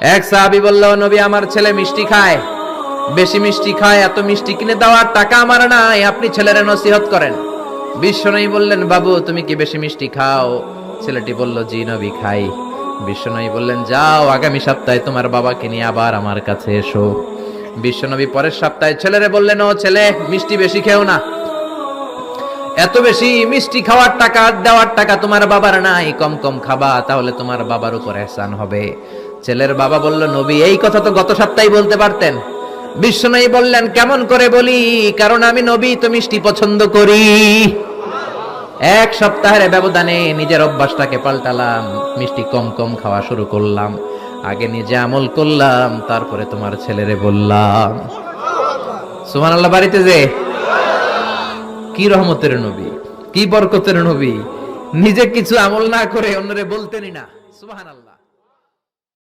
এক সাহাবী বলল, নবী আমার ছেলে মিষ্টি খায়, বেশি মিষ্টি খায়, এত মিষ্টি কিনে দেওয়ার টাকা আমার নাই, আপনি ছেলেরে নসিহত করেন। বিশ্বনবী বললেন, বাবু তুমি কি বেশি মিষ্টি খাও? ছেলেটি বলল, জি নবী খাই। বিশ্বনবী বললেন, যাও আগামী সপ্তাহে তোমার বাবাকে নিয়ে আবার আমার কাছে এসো। বিশ্বনবী পরের সপ্তাহে ছেলেরে বললেন, ও ছেলে মিষ্টি বেশি খেও না, এত বেশি মিষ্টি খাওয়ার টাকা দেওয়ার টাকা তোমার বাবার নাই, কম কম খাবা, তাহলে তোমার বাবার উপর ihsan হবে। ছেলের বাবা বলল, নবী এই কথা তো গত সপ্তাহে বলতে পারতেন। বিশ্বনবী বললেন, কেমন করে বলি, কারণ আমি নবী তো মিষ্টি পছন্দ করি। এক সপ্তাহের ব্যবধানে নিজের অভ্যাসটাকে পাল্টালাম, মিষ্টি কম কম খাওয়া শুরু করলাম। আগে নিজে আমল করলাম, তারপরে তোমার ছেলেরে বললাম। সুবহানাল্লাহ। বাড়িতে যে কি রহমতের নবী, কি বরকতের নবী, নিজে কিছু আমল না করে অন্যরে বলতেনই না। সুবহানাল্লাহ।